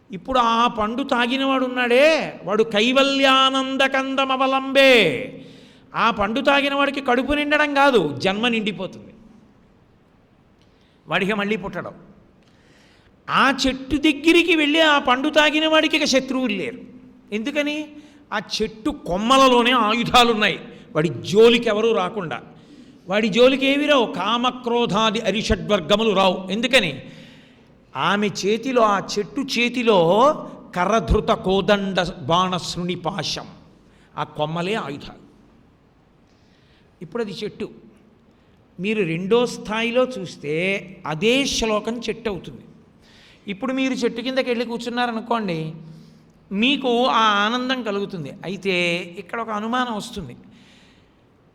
ఇప్పుడు ఆ పండు తాగినవాడు ఉన్నాడే, వాడు కైవల్యానందకందమవలంబే. ఆ పండు తాగిన వాడికి కడుపు నిండడం కాదు, జన్మ నిండిపోతుంది. వాడికి మళ్ళీ పుట్టడం. ఆ చెట్టు దగ్గరికి వెళ్ళి ఆ పండు తాగిన వాడికి ఇక శత్రువులు లేరు. ఎందుకని? ఆ చెట్టు కొమ్మలలోనే ఆయుధాలు ఉన్నాయి, వాడి జోలికి ఎవరూ రాకుండా. వాడి జోలికి ఏవి రావు, కామక్రోధాది అరిషడ్వర్గములు రావు. ఎందుకని? ఆమె చేతిలో, ఆ చెట్టు చేతిలో కరధృత కోదండ బాణశృణి పాశం, ఆ కొమ్మలే ఆయుధాలు. ఇప్పుడు అది చెట్టు. మీరు రెండో స్థాయిలో చూస్తే అదే శ్లోకం చెట్టు అవుతుంది. ఇప్పుడు మీరు చెట్టు కిందకి వెళ్ళి కూర్చున్నారనుకోండి, మీకు ఆ ఆనందం కలుగుతుంది. అయితే ఇక్కడ ఒక అనుమానం వస్తుంది.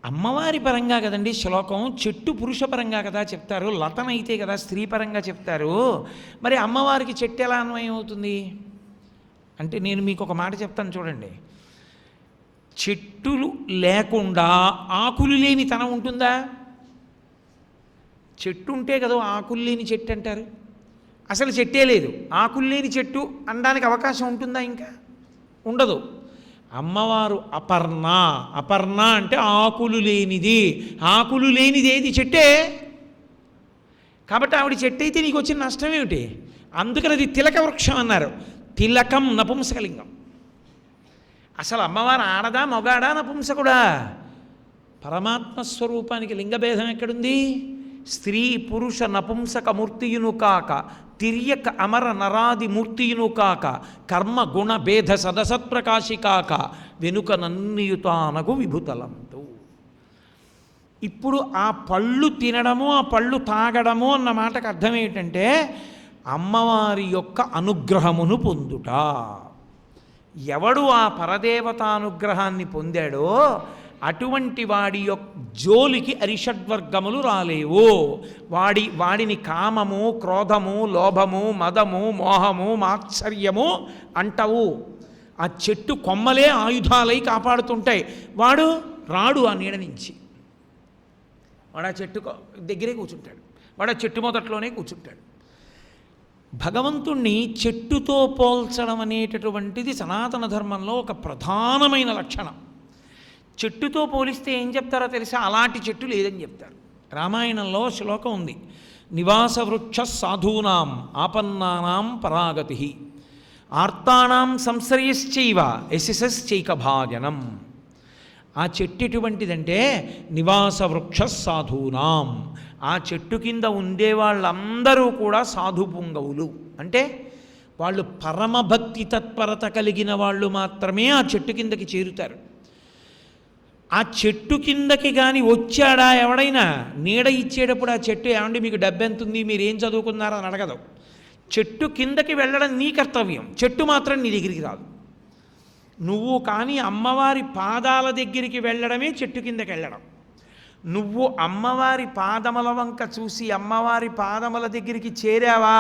అమ్మవారి పరంగా కదండి శ్లోకం, చెట్టు పురుష పరంగా కదా చెప్తారు, లతనైతే కదా స్త్రీ పరంగా చెప్తారు. మరి అమ్మవారికి చెట్టు ఎలా అన్వయం అవుతుంది అంటే, నేను మీకు ఒక మాట చెప్తాను చూడండి. చెట్టులు లేకుండా ఆకులు లేని తనం ఉంటుందా? చెట్టు ఉంటే కదా ఆకులు లేని చెట్టు అంటారు. అసలు చెట్టే లేదు, ఆకులు లేని చెట్టు అనడానికి అవకాశం ఉంటుందా? ఇంకా ఉండదు. అమ్మవారు అపర్ణ. అపర్ణ అంటే ఆకులు లేనిది. ఆకులు లేనిది ఏది? చెట్టే. కాబట్టి ఆవిడ చెట్టు అయితే నీకు వచ్చిన నష్టం ఏమిటి? అందుకని అది తిలక వృక్షం అన్నారు. తిలకం నపుంసకలింగం. అసలు అమ్మవారు ఆడదా మొగాడా నపుంసకుడా? పరమాత్మ స్వరూపానికి లింగభేదం ఎక్కడుంది? స్త్రీ పురుష నపుంసక మూర్తియును కాక, తిర్యక అమర నరాది మూర్తియును కాక, కర్మ గుణ భేద సదసత్ప్రకాశి కాక, వెనుక నన్నియుతానగు విభుతలంతు. ఇప్పుడు ఆ పళ్ళు తినడము, ఆ పళ్ళు తాగడము అన్న మాటకు అర్థం ఏంటంటే, అమ్మవారి యొక్క అనుగ్రహమును పొందుట. ఎవడు ఆ పరదేవతానుగ్రహాన్ని పొందాడో అటువంటి వాడి యొక్క జోలికి అరిషడ్వర్గములు రాలేవు. వాడిని కామము, క్రోధము, లోభము, మదము, మోహము, మాత్సర్యము అంటవు. ఆ చెట్టు కొమ్మలే ఆయుధాలై కాపాడుతుంటాయి. వాడు రాడు ఆ నీడ నుంచి. వాడు ఆ చెట్టు దగ్గరే కూర్చుంటాడు, వాడు ఆ చెట్టు మొదట్లోనే కూర్చుంటాడు. భగవంతుణ్ణి చెట్టుతో పోల్చడం అనేటటువంటిది సనాతన ధర్మంలో ఒక ప్రధానమైన లక్షణం. చెట్టుతో పోలిస్తే ఏం చెప్తారో తెలుసా? అలాంటి చెట్టు లేదని చెప్తారు. రామాయణంలో శ్లోకం ఉంది, నివాస వృక్ష సాధూనాం ఆపన్నానాం పరాగతి ఆర్తానాం సంశ్రయశ్చైవ యశశ్చైకభాజనం. ఆ చెట్టు ఎటువంటిదంటే నివాస వృక్ష సాధూనాం, ఆ చెట్టు కింద ఉండే వాళ్ళందరూ కూడా సాధు పుంగవులు. అంటే వాళ్ళు పరమభక్తి తత్పరత కలిగిన వాళ్ళు మాత్రమే ఆ చెట్టు కిందకి చేరుతారు. ఆ చెట్టు కిందకి కానీ వచ్చాడా ఎవడైనా, నీడ ఇచ్చేటప్పుడు ఆ చెట్టు ఏమండి మీకు డబ్బెంతుంది, మీరు ఏం చదువుకున్నారో అని అడగదు. చెట్టు కిందకి వెళ్ళడం నీ కర్తవ్యం, చెట్టు మాత్రం నీ దగ్గరికి రాదు. నువ్వు కానీ అమ్మవారి పాదాల దగ్గరికి వెళ్ళడమే చెట్టు కిందకి వెళ్ళడం. నువ్వు అమ్మవారి పాదముల వంక చూసి అమ్మవారి పాదముల దగ్గరికి చేరావా,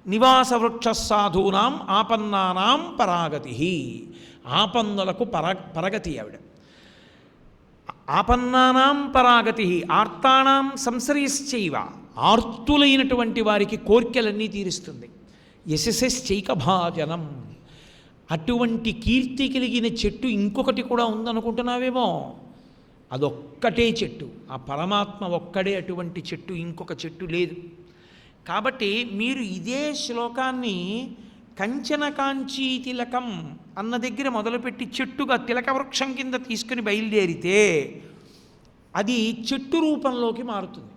నివాస వృక్ష సాధూనాం ఆపన్నానాం పరాగతి. ఆపన్నులకు పరగతి ఆవిడ. ఆపన్నానాం పరాగతి ఆర్తానాం సంశ్రయశ్చైవ, ఆర్తులైనటువంటి వారికి కోర్కెలన్నీ తీరుస్తుంది. యశశ్చైకభాజనం. అటువంటి కీర్తి కలిగిన చెట్టు ఇంకొకటి కూడా ఉందనుకుంటున్నావేమో, అదొక్కటే చెట్టు. ఆ పరమాత్మ ఒక్కడే అటువంటి చెట్టు, ఇంకొక చెట్టు లేదు. కాబట్టి మీరు ఇదే శ్లోకాన్ని కంచన కాంచీ తిలకం అన్న దగ్గర మొదలుపెట్టి చెట్టుగా తిలక వృక్షం కింద తీసుకుని బయలుదేరితే అది చెట్టు రూపంలోకి మారుతుంది.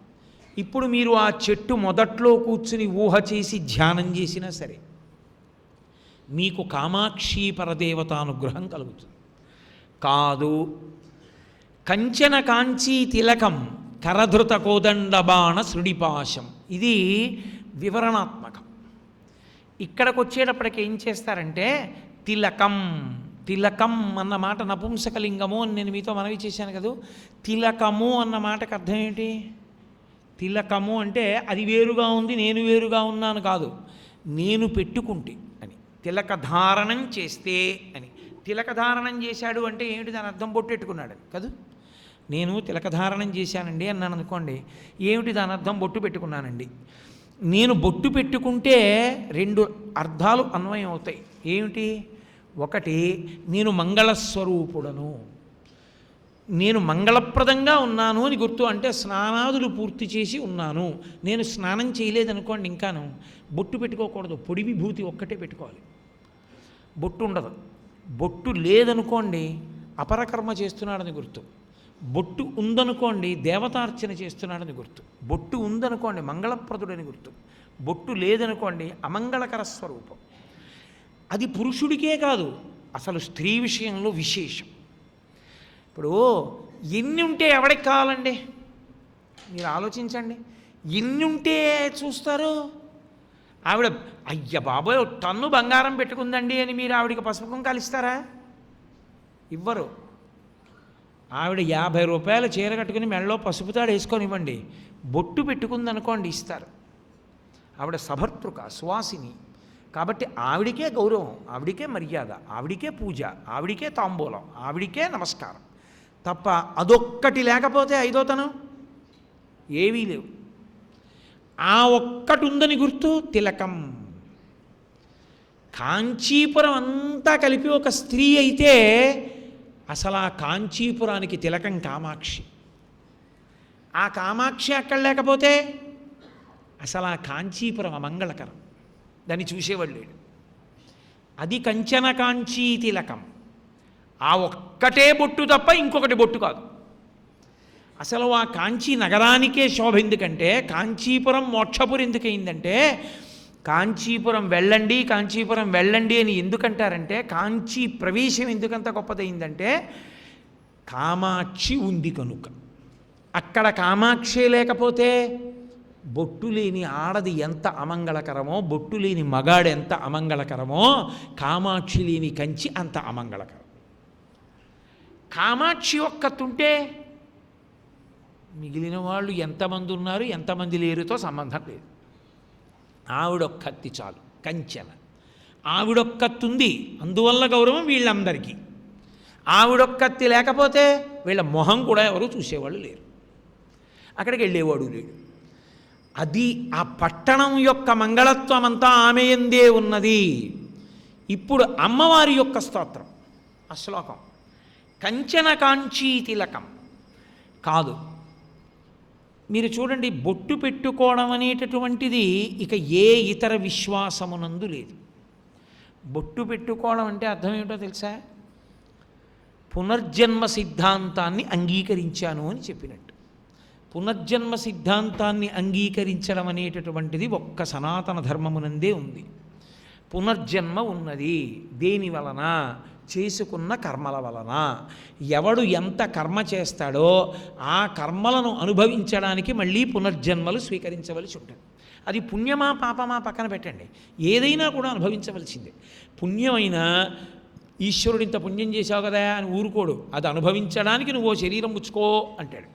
ఇప్పుడు మీరు ఆ చెట్టు మొదట్లో కూర్చుని ఊహ చేసి ధ్యానం చేసినా సరే మీకు కామాక్షి పరదేవతానుగ్రహం కలుగుతుంది. కాదు, కంచన కాంచీ తిలకం కరధృత కోదండబాణ శృడిపాశం, ఇది వివరణాత్మకం. ఇక్కడికి వచ్చేటప్పటికి ఏం చేస్తారంటే తిలకం, తిలకం అన్న మాట నపుంసకలింగము అని నేను మీతో మనవి చేశాను కదా. తిలకము అన్న మాటకు అర్థం ఏంటి? తిలకము అంటే అది వేరుగా ఉంది, నేను వేరుగా ఉన్నాను కాదు, నేను పెట్టుకుంటే అని. తిలక ధారణం చేస్తే అని. తిలక ధారణం చేశాడు అంటే ఏమిటి? దాని అర్థం బొట్టెట్టుకున్నాడు కాదు. నేను తిలకధారణం చేశానండి అన్నాను అనుకోండి, ఏమిటి దాని అర్థం? బొట్టు పెట్టుకున్నానండి. నేను బొట్టు పెట్టుకుంటే రెండు అర్థాలు అన్వయం అవుతాయి. ఏమిటి? ఒకటి, నేను మంగళస్వరూపుడను, నేను మంగళప్రదంగా ఉన్నాను అని గుర్తు. అంటే స్నానాదులు పూర్తి చేసి ఉన్నాను. నేను స్నానం చేయలేదనుకోండి, ఇంకాను బొట్టు పెట్టుకోకూడదు, పొడి విభూతి ఒక్కటే పెట్టుకోవాలి, బొట్టు ఉండదు. బొట్టు లేదనుకోండి అపరకర్మ చేస్తున్నాడని గుర్తు. బొట్టు ఉందనుకోండి దేవతార్చన చేస్తున్నాడని గుర్తు. బొట్టు ఉందనుకోండి మంగళప్రదుడని గుర్తు. బొట్టు లేదనుకోండి అమంగళకర స్వరూపం. అది పురుషుడికే కాదు, అసలు స్త్రీ విషయంలో విశేషం. ఇప్పుడు ఎన్ని ఉంటే ఎవడికి కావాలండి? మీరు ఆలోచించండి. ఎన్ని ఉంటే చూస్తారు? ఆవిడ అయ్య బాబోయ్ టన్ను బంగారం పెట్టుకుందండి అని మీరు ఆవిడికి పసుపు కుంకాలు ఇస్తారా? ఇవ్వరు. ఆవిడ 50 రూపాయల చీర కట్టుకుని మెడలో పసుపుతాడు వేసుకొని ఇవ్వండి, బొట్టు పెట్టుకుందనుకోండి ఇస్తారు. ఆవిడ సభర్తృక, సువాసిని. కాబట్టి ఆవిడికే గౌరవం, ఆవిడికే మర్యాద, ఆవిడికే పూజ, ఆవిడికే తాంబూలం, ఆవిడికే నమస్కారం తప్ప అదొక్కటి లేకపోతే ఐదోతనం ఏవీ లేవు. ఆ ఒక్కటి ఉందని గుర్తు తిలకం. కాంచీపురం అంతా కలిపి ఒక స్త్రీ అయితే అసలు ఆ కాంచీపురానికి తిలకం కామాక్షి. ఆ కామాక్షి అక్కడ లేకపోతే అసలు ఆ కాంచీపురం అమంగళకరం, దాన్ని చూసేవాళ్ళు లేడు. అది కంచన కాంచీ తిలకం. ఆ ఒక్కటే బొట్టు తప్ప ఇంకొకటి బొట్టు కాదు. అసలు ఆ కాంచీ నగరానికే శోభ ఎందుకంటే, కాంచీపురం మోక్షపురం ఎందుకయిందంటే, కాంచీపురం వెళ్ళండి, కాంచీపురం వెళ్ళండి అని ఎందుకంటారంటే, కాంచీ ప్రవేశం ఎందుకంత గొప్పదైందంటే కామాక్షి ఉంది కనుక. అక్కడ కామాక్షి లేకపోతే బొట్టు లేని ఆడది ఎంత అమంగళకరమో, బొట్టు లేని మగాడు ఎంత అమంగళకరమో, కామాక్షి లేని కంచి అంత అమంగళకరం. కామాక్షి ఒక్కతుంటే మిగిలిన వాళ్ళు ఎంతమంది ఉన్నారు ఎంతమంది లేరుతో సంబంధం లేదు. ఆవిడొక్కత్తి చాలు, కంచెన. ఆవిడొక్కత్తుంది, అందువల్ల గౌరవం వీళ్ళందరికీ. ఆవిడొక్కత్తి లేకపోతే వీళ్ళ మొహం కూడా ఎవరు చూసేవాళ్ళు లేరు, అక్కడికి వెళ్ళేవాడు లేడు. అది ఆ పట్టణం యొక్క మంగళత్వం అంతా ఆమె యందే ఉన్నది. ఇప్పుడు అమ్మవారి యొక్క స్తోత్రం, ఆ శ్లోకం కంచన కాంచీ తిలకం కాదు. మీరు చూడండి, బొట్టు పెట్టుకోవడం అనేటటువంటిది ఇక ఏ ఇతర విశ్వాసమునందు లేదు. బొట్టు పెట్టుకోవడం అంటే అర్థం ఏమిటో తెలుసా? పునర్జన్మ సిద్ధాంతాన్ని అంగీకరించాను అని చెప్పినట్టు. పునర్జన్మ సిద్ధాంతాన్ని అంగీకరించడం అనేటటువంటిది ఒక్క సనాతన ధర్మమునందే ఉంది. పునర్జన్మ ఉన్నది దేని వలన? చేసుకున్న కర్మల వలన. ఎవడు ఎంత కర్మ చేస్తాడో ఆ కర్మలను అనుభవించడానికి మళ్ళీ పునర్జన్మలు స్వీకరించవలసి ఉంటుంది. అది పుణ్యమా పాపమా పక్కన పెట్టండి, ఏదైనా కూడా అనుభవించవలసిందే. పుణ్యమైనా ఈశ్వరుడు ఇంత పుణ్యం చేశావు కదా అని ఊరుకోడు, అది అనుభవించడానికి నువ్వు శరీరం పుచ్చుకో అంటాడు.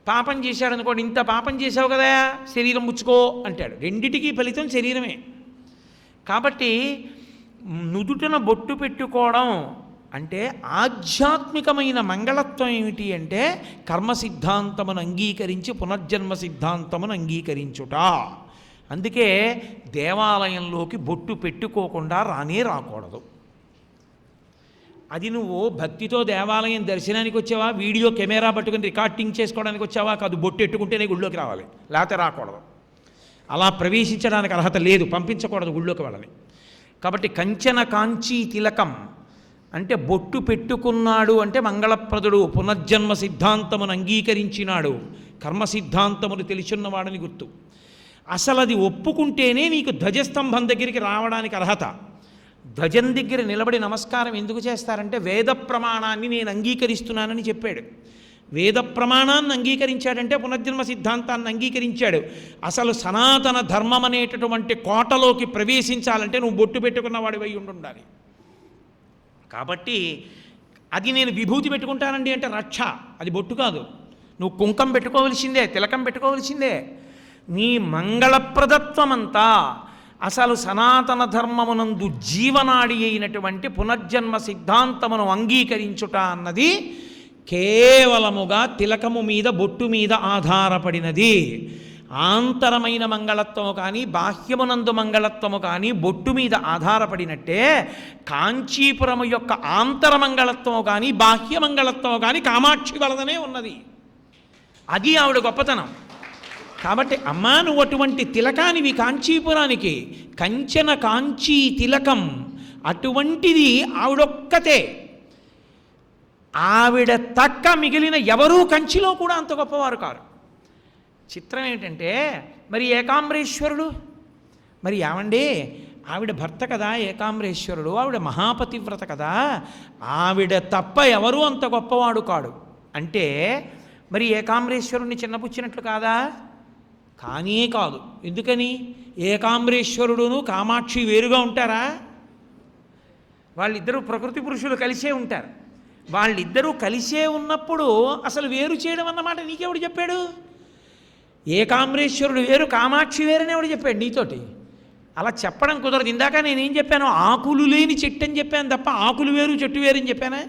పాపం చేశాడనుకోండి, ఇంత పాపం చేశావు కదా శరీరం పుచ్చుకో అంటాడు. రెండిటికీ ఫలితం శరీరమే. కాబట్టి నుదుటన బొట్టు పెట్టుకోవడం అంటే ఆధ్యాత్మికమైన మంగళత్వం ఏమిటి అంటే కర్మ సిద్ధాంతమును అంగీకరించి పునర్జన్మ సిద్ధాంతమును అంగీకరించుట. అందుకే దేవాలయంలోకి బొట్టు పెట్టుకోకుండా రాకూడదు. అది నువ్వు భక్తితో దేవాలయం దర్శనానికి వచ్చావా, వీడియో కెమెరా పట్టుకుని రికార్డింగ్ చేసుకోవడానికి వచ్చావా కాదు, బొట్టు ఎట్టుకుంటేనే గుళ్ళోకి రావాలి, లేకపోతే రాకూడదు. అలా ప్రవేశించడానికి అర్హత లేదు, పంపించకూడదు గుళ్ళోకి వాళ్ళని. కాబట్టి కంచన కాంచీ తిలకం అంటే బొట్టు పెట్టుకున్నాడు అంటే మంగళప్రదుడు, పునర్జన్మ సిద్ధాంతమును అంగీకరించినాడు, కర్మ సిద్ధాంతమును తెలుసున్నవాడని గుర్తు. అసలు అది ఒప్పుకుంటేనే నీకు ధ్వజస్తంభం దగ్గరికి రావడానికి అర్హత. ధ్వజం దగ్గర నిలబడి నమస్కారం ఎందుకు చేస్తారంటే వేద ప్రమాణాన్ని నేను అంగీకరిస్తున్నానని చెప్పాడు. వేద ప్రమాణాన్ని అంగీకరించాడంటే పునర్జన్మ సిద్ధాంతాన్ని అంగీకరించాడు. అసలు సనాతన ధర్మం అనేటటువంటి కోటలోకి ప్రవేశించాలంటే నువ్వు బొట్టు పెట్టుకున్న వాడివై ఉండాలి. కాబట్టి అది నేను విభూతి పెట్టుకుంటానండి అంటే రక్ష, అది బొట్టు కాదు. నువ్వు కుంకం పెట్టుకోవలసిందే, తిలకం పెట్టుకోవలసిందే. నీ మంగళప్రదత్వమంతా అసలు సనాతన ధర్మమునందు జీవనాడి అయినటువంటి పునర్జన్మ సిద్ధాంతమును అంగీకరించుట అన్నది కేవలముగా తిలకము మీద బొట్టు మీద ఆధారపడినది. ఆంతరమైన మంగళత్వము కానీ బాహ్యమునందు మంగళత్వము కానీ బొట్టు మీద ఆధారపడినట్టే కాంచీపురము యొక్క ఆంతరమంగళత్వము కానీ బాహ్యమంగళత్వము కానీ కామాక్షి వలదనే ఉన్నది. అది ఆవిడ గొప్పతనం. కాబట్టి అమ్మా నువ్వు అటువంటి తిలకానివి కాంచీపురానికి, కంచన కాంచీ తిలకం అటువంటిది ఆవిడొక్కతే. ఆవిడ తక్క మిగిలిన ఎవరూ కంచిలో కూడా అంత గొప్పవారు కారు. చిత్రం ఏంటంటే మరి ఏకాంబరేశ్వరుడు మరి ఏమండి ఆవిడ భర్త కదా ఏకాంబరేశ్వరుడు, ఆవిడ మహాపతివ్రత కదా, ఆవిడ తప్ప ఎవరూ అంత గొప్పవాడు కాడు అంటే మరి ఏకాంబరేశ్వరుణ్ణి చిన్నపుచ్చినట్లు కాదా? కానీ కాదు. ఎందుకని? ఏకాంబరేశ్వరుడును కామాక్షి వేరుగా ఉంటారా? వాళ్ళిద్దరూ ప్రకృతి పురుషులు కలిసే ఉంటారు. వాళ్ళిద్దరూ కలిసే ఉన్నప్పుడు అసలు వేరు చేయడం అన్నమాట నీకెవడు చెప్పాడు? ఏకాంబరేశ్వరుడు వేరు కామాక్షి వేరని ఎవడు చెప్పాడు నీతోటి? అలా చెప్పడం కుదరదు. ఇందాక నేనేం చెప్పాను? ఆకులు లేని చెట్టు అని చెప్పాను తప్ప ఆకులు వేరు చెట్టు వేరు అని చెప్పానా?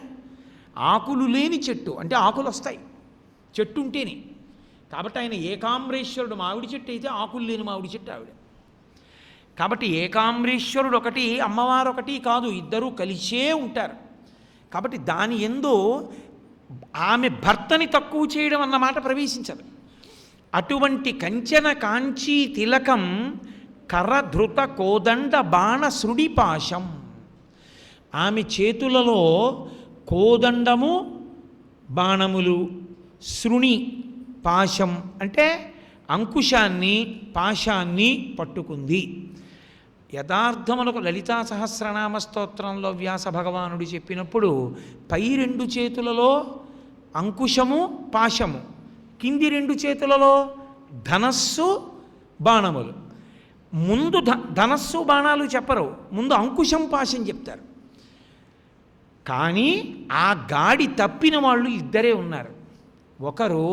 ఆకులు లేని చెట్టు అంటే ఆకులు వస్తాయి చెట్టు ఉంటేనే. కాబట్టి ఆయన ఏకాంబరేశ్వరుడు మామిడి చెట్టు అయితే ఆకులు లేని మామిడి చెట్టు ఆవిడ. కాబట్టి ఏకాంబరేశ్వరుడు ఒకటి అమ్మవారు ఒకటి కాదు, ఇద్దరూ కలిసే ఉంటారు. కాబట్టి దాని యందు ఆమె భర్తని తక్కువ చేయడం అన్నమాట ప్రవేశించదు. అటువంటి కంచన కాంచీ తిలకం కరధృత కోదండ బాణ శృడిపాశం. ఆమె చేతులలో కోదండము బాణములు, శృణి పాశం అంటే అంకుశాన్ని పాశాన్ని పట్టుకుంది. యథార్థమునకు లలితా సహస్రనామ స్తోత్రంలో వ్యాస భగవానుడు చెప్పినప్పుడు పై రెండు చేతులలో అంకుశము పాశము, కింది రెండు చేతులలో ధనస్సు బాణములు. ముందు ధనస్సు బాణాలు చెప్పరు, ముందు అంకుశం పాశం చెప్తారు. కానీ ఆ గాడి తప్పిన వాళ్ళు ఇద్దరే ఉన్నారు. ఒకరు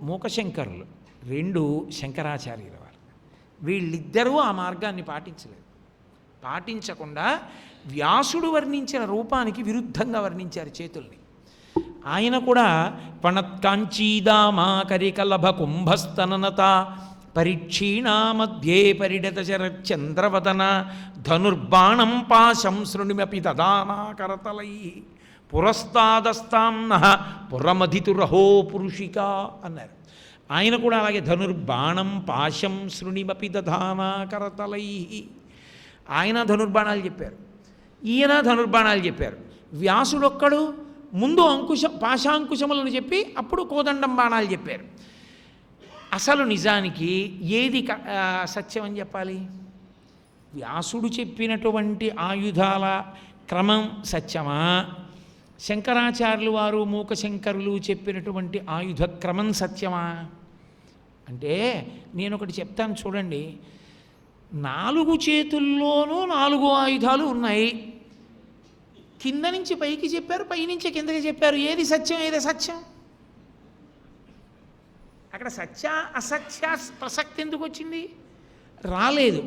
మూకశంకరులు, రెండు శంకరాచార్యుల వారు. వీళ్ళిద్దరూ ఆ మార్గాన్ని పాటించలేదు. పాటించకుండా వ్యాసుడు వర్ణించిన రూపానికి విరుద్ధంగా వర్ణించారు చేతుల్ని. ఆయన కూడా పణత్కాంచీదామా కరికలభ కుంభస్తననత పరిక్షీణా మధ్యే పరిడత శరచంద్రవదన ధనుర్బాణం పాశం శృణిమపి దదానా కరతలై పురస్తాదస్తాంన పురమధితురహో పురుషిక అన్నారు. ఆయన కూడా అలాగే ధనుర్బాణం పాశం శృణిమపి దధానా కరతలై. ఆయన ధనుర్బాణాలు చెప్పారు, ఈయన ధనుర్బాణాలు చెప్పారు. వ్యాసుడొక్కడు ముందు పాశాంకుశములను చెప్పి అప్పుడు కోదండం బాణాలు చెప్పారు. అసలు నిజానికి ఏది సత్యం అని చెప్పాలి? వ్యాసుడు చెప్పినటువంటి ఆయుధాల క్రమం సత్యమా, శంకరాచార్యులు వారు మూకశంకరులు చెప్పినటువంటి ఆయుధ క్రమం సత్యమా అంటే నేను ఒకటి చెప్తాను చూడండి. 4 చేతుల్లోనూ 4 ఆయుధాలు ఉన్నాయి. కింద నుంచి పైకి చెప్పారు, పైనుంచి కిందకి చెప్పారు. ఏది సత్యం, ఏది అసత్యం? అక్కడ సత్య అసత్య ప్రసక్తి ఎందుకు వచ్చింది? రాలేదు.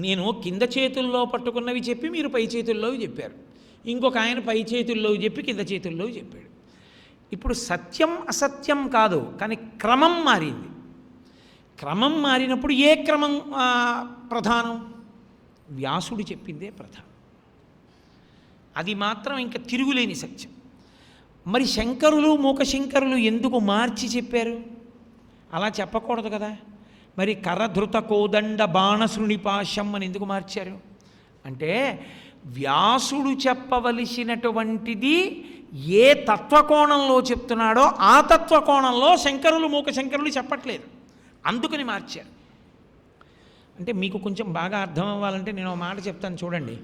నేను కింద చేతుల్లో పట్టుకున్నవి చెప్పి మీరు పై చేతుల్లోవి చెప్పారు, ఇంకొక ఆయన పై చేతుల్లో చెప్పి కింద చేతుల్లో చెప్పాడు. ఇప్పుడు సత్యం అసత్యం కాదు, కానీ క్రమం మారింది. క్రమం మారినప్పుడు ఏ క్రమం ప్రధానం? వ్యాసుడు చెప్పిందే ప్రధానం. అది మాత్రం ఇంకా తిరుగులేని సత్యం. మరి శంకరులు మూకశంకరులు ఎందుకు మార్చి చెప్పారు? అలా చెప్పకూడదు కదా. మరి కరధృత కోదండ బాణశృణిపాశం అని ఎందుకు మార్చారు అంటే వ్యాసుడు చెప్పవలసినటువంటిది ఏ తత్వకోణంలో చెప్తున్నాడో ఆ తత్వకోణంలో శంకరులు మూకశంకరులు చెప్పట్లేదు, అందుకని మార్చారు. అంటే మీకు కొంచెం బాగా అర్థం అవ్వాలంటే నేను ఒక మాట చెప్తాను చూడండి.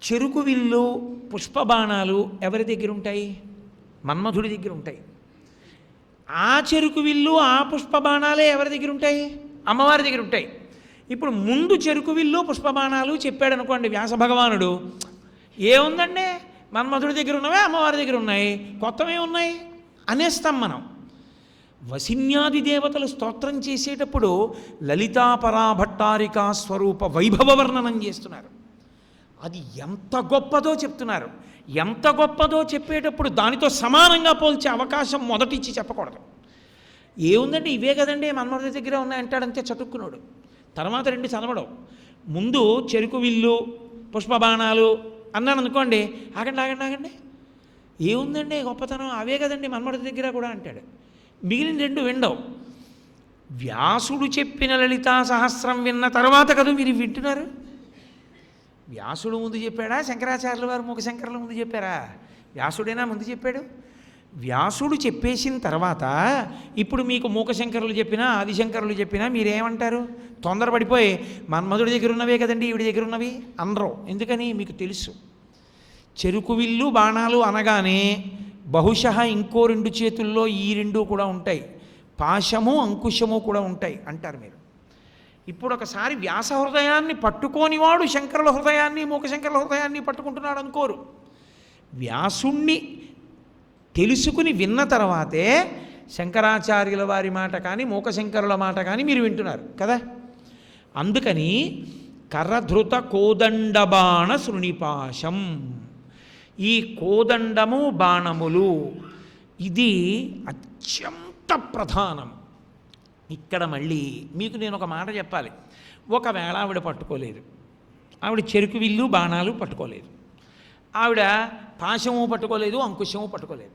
చెరుకు విల్లు పుష్పబాణాలు ఎవరి దగ్గర ఉంటాయి? మన్మధుడి దగ్గర ఉంటాయి. ఆ చెరుకు విల్లు ఆ పుష్పబాణాలే ఎవరి దగ్గర ఉంటాయి? అమ్మవారి దగ్గర ఉంటాయి. ఇప్పుడు ముందు చెరుకు విల్లు పుష్పబాణాలు చెప్పాడు అనుకోండి వ్యాస భగవానుడు, ఏముందండి మన్మధుడి దగ్గర ఉన్నవే అమ్మవారి దగ్గర ఉన్నాయి, కొత్తవే ఉన్నాయి అనేస్తాం మనం. వసిన్యాది దేవతలు స్తోత్రం చేసేటప్పుడు లలితాపరాభట్టారికా స్వరూప వైభవ వర్ణనం చేస్తున్నారు. అది ఎంత గొప్పదో చెప్తున్నారు. ఎంత గొప్పదో చెప్పేటప్పుడు దానితో సమానంగా పోల్చే అవకాశం మొదటిచ్చి చెప్పకూడదు. ఏముందంటే ఇవే కదండి మన్మధుడి దగ్గర ఉన్నాయంటాడంతే చతుక్కున్నాడు. తర్వాత రెండు చదవడం. ముందు చెరుకు విల్లు పుష్పబాణాలు అన్నాను అనుకోండి, ఆగండి ఆగండి ఆగండి, ఏముందండి గొప్పతనం, అవే కదండి మన్మధుడి దగ్గర కూడా అంటాడు. మిగిలిన రెండు వినడం. వ్యాసుడు చెప్పిన లలితా సహస్రం విన్న తర్వాత కదా మీరు వింటున్నారు. వ్యాసుడు ముందు చెప్పాడా, శంకరాచార్యుల వారు మూక శంకరుల ముందు చెప్పారా? వ్యాసుడేనా ముందు చెప్పాడు. వ్యాసుడు చెప్పేసిన తర్వాత ఇప్పుడు మీకు మూకశంకరులు చెప్పినా ఆదిశంకరులు చెప్పినా మీరేమంటారు? తొందరపడిపోయి మన్మధుడి దగ్గర ఉన్నవే కదండి ఈవిడి దగ్గర ఉన్నవి అనరు. ఎందుకని? మీకు తెలుసు. చెరుకు విల్లు బాణాలు అనగానే బహుశः ఇంకో రెండు చేతుల్లో ఈ రెండు కూడా ఉంటాయి, పాశము అంకుశము కూడా ఉంటాయి అంటారు మీరు. ఇప్పుడు ఒకసారి వ్యాస హృదయాన్ని పట్టుకోనివాడు శంకరుల హృదయాన్ని మూకశంకరుల హృదయాన్ని పట్టుకుంటున్నాడు అనుకోరు. వ్యాసుణ్ణి తెలుసుకుని విన్న తర్వాతే శంకరాచార్యుల వారి మాట కానీ మూకశంకరుల మాట కానీ మీరు వింటున్నారు కదా. అందుకని కరధృత కోదండబాణ శృణిపాశం, ఈ కోదండము బాణములు ఇది అత్యంత ప్రధానం. ఇక్కడ మళ్ళీ మీకు నేను ఒక మాట చెప్పాలి. ఒకవేళ ఆవిడ పట్టుకోలేదు, ఆవిడ చెరుకు విల్లు బాణాలు పట్టుకోలేదు, ఆవిడ పాశము పట్టుకోలేదు, అంకుశము పట్టుకోలేదు,